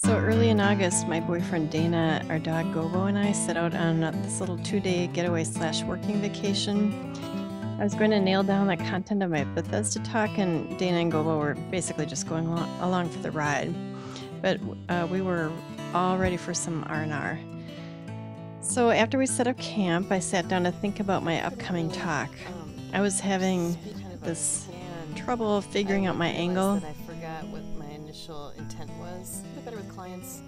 So early in August, my boyfriend Dana, our dog Gobo, and I set out on this little 2-day getaway slash working vacation. I was going to nail down the content of my Bethesda talk, and Dana and Gobo were basically just going along for the ride. But we were all ready for some R&R. So after we set up camp, I sat down to think about my upcoming talk. I was having this trouble figuring out my angle. That I forgot what my initial intent was. A bit better with clients,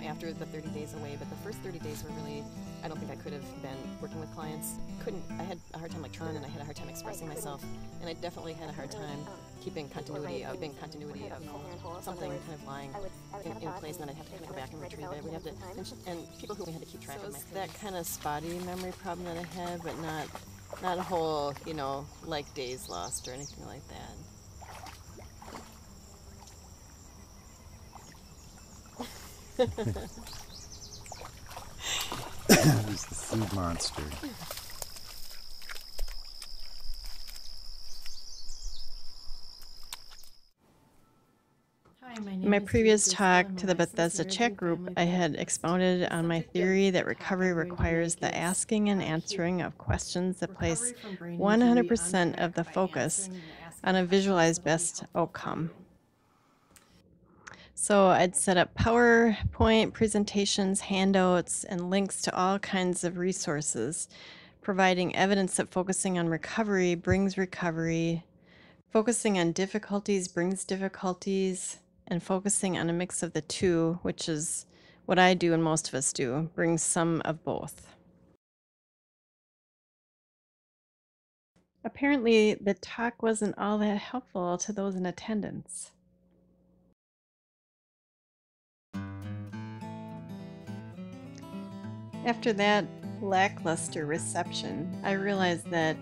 after the 30 days away, but the first 30 days were really, I don't think I could have been working with clients. I had a hard time and I had a hard time expressing myself, and I definitely had a hard time keeping continuity of something kind of lying in place, and then I'd have to kind of go back and retrieve it. We'd have to, and people who we had to keep track of that kind of spotty memory problem that I had, but not a whole, like days lost or anything like that. There's the seed monster. In my previous talk to the Bethesda chat group, I had expounded on my theory that recovery requires the asking and answering of questions that place 100% of the focus on a visualized best outcome. So I'd set up PowerPoint presentations, handouts, and links to all kinds of resources, providing evidence that focusing on recovery brings recovery, focusing on difficulties brings difficulties, and focusing on a mix of the two, which is what I do and most of us do, brings some of both. Apparently, the talk wasn't all that helpful to those in attendance. After that lackluster reception, I realized that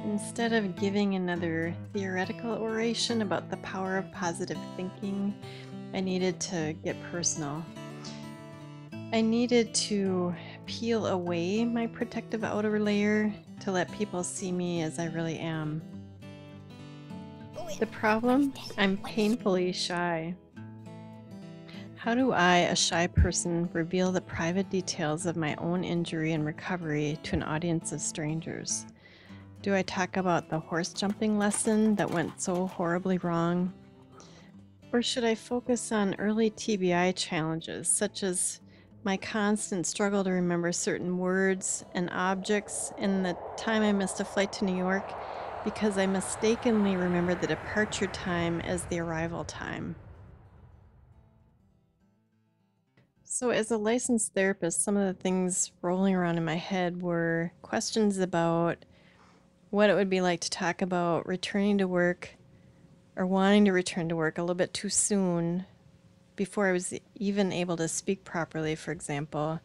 instead of giving another theoretical oration about the power of positive thinking, I needed to get personal. I needed to peel away my protective outer layer to let people see me as I really am. The problem? I'm painfully shy. How do I, a shy person, reveal the private details of my own injury and recovery to an audience of strangers? Do I talk about the horse jumping lesson that went so horribly wrong? Or should I focus on early TBI challenges, such as my constant struggle to remember certain words and objects, and the time I missed a flight to New York because I mistakenly remembered the departure time as the arrival time? So as a licensed therapist, some of the things rolling around in my head were questions about what it would be like to talk about returning to work or wanting to return to work a little bit too soon before I was even able to speak properly, for example,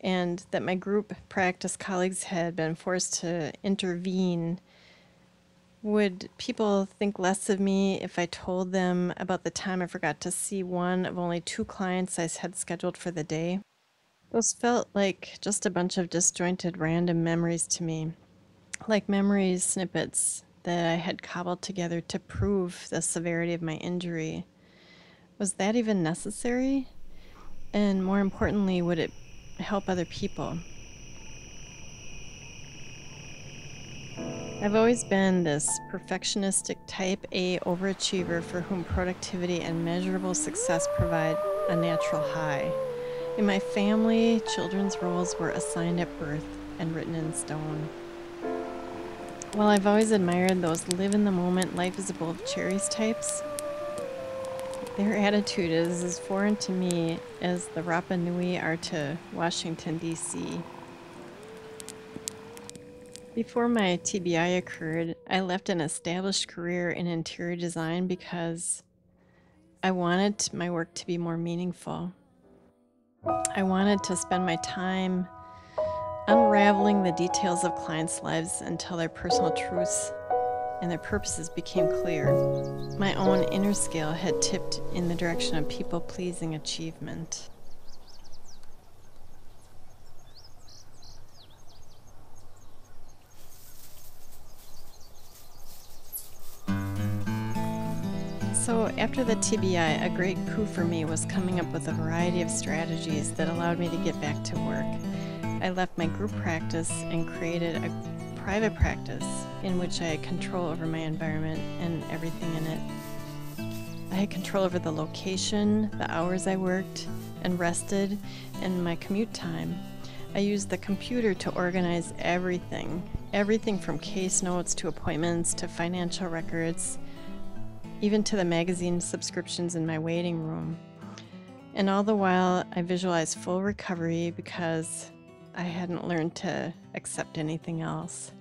and that my group practice colleagues had been forced to intervene. Would people think less of me if I told them about the time I forgot to see one of only 2 clients I had scheduled for the day? Those felt like just a bunch of disjointed random memories to me, like memory snippets that I had cobbled together to prove the severity of my injury. Was that even necessary? And more importantly, would it help other people? I've always been this perfectionistic type A overachiever for whom productivity and measurable success provide a natural high. In my family, children's roles were assigned at birth and written in stone. While I've always admired those live in the moment, life is a bowl of cherries types, their attitude is as foreign to me as the Rapa Nui are to Washington, D.C. Before my TBI occurred, I left an established career in interior design because I wanted my work to be more meaningful. I wanted to spend my time unraveling the details of clients' lives until their personal truths and their purposes became clear. My own inner scale had tipped in the direction of people-pleasing achievement. So after the TBI, a great coup for me was coming up with a variety of strategies that allowed me to get back to work. I left my group practice and created a private practice in which I had control over my environment and everything in it. I had control over the location, the hours I worked and rested, and my commute time. I used the computer to organize everything from case notes to appointments to financial records, even to the magazine subscriptions in my waiting room. And all the while, I visualized full recovery because I hadn't learned to accept anything else.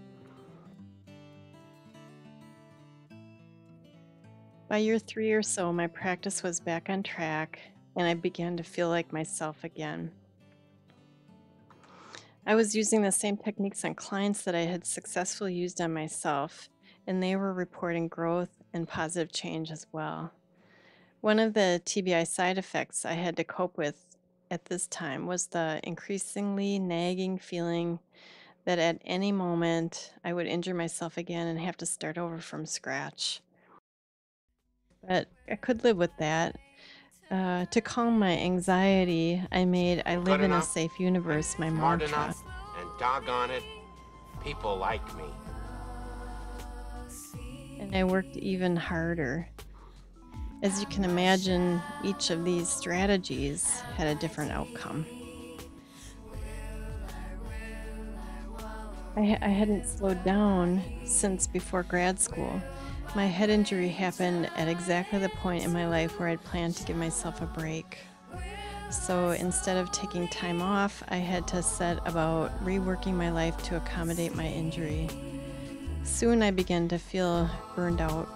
By year 3 or so, my practice was back on track, and I began to feel like myself again. I was using the same techniques on clients that I had successfully used on myself, and they were reporting growth and positive change as well. One of the TBI side effects I had to cope with at this time was the increasingly nagging feeling that at any moment I would injure myself again and have to start over from scratch. But I could live with that. To calm my anxiety, I live Good in a enough, safe universe, my smart mantra. enough, and doggone it, people like me. And I worked even harder. As you can imagine, each of these strategies had a different outcome. I hadn't slowed down since before grad school. My head injury happened at exactly the point in my life where I'd planned to give myself a break. So instead of taking time off, I had to set about reworking my life to accommodate my injury. Soon I began to feel burned out.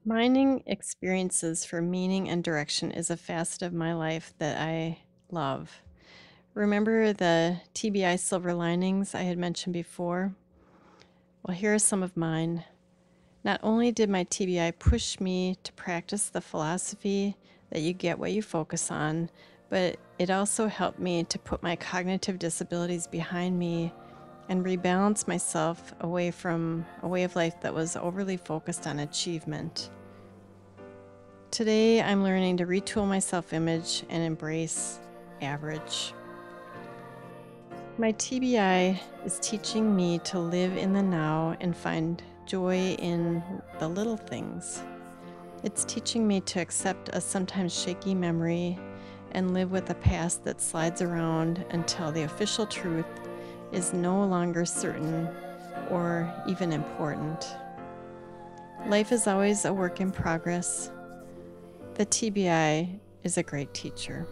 Mining experiences for meaning and direction is a facet of my life that I love. Remember the TBI silver linings I had mentioned before? Well, here are some of mine. Not only did my TBI push me to practice the philosophy that you get what you focus on, but it also helped me to put my cognitive disabilities behind me and rebalance myself away from a way of life that was overly focused on achievement. Today, I'm learning to retool my self-image and embrace average. My TBI is teaching me to live in the now and find joy in the little things. It's teaching me to accept a sometimes shaky memory and live with a past that slides around until the official truth is no longer certain or even important. Life is always a work in progress. The TBI is a great teacher.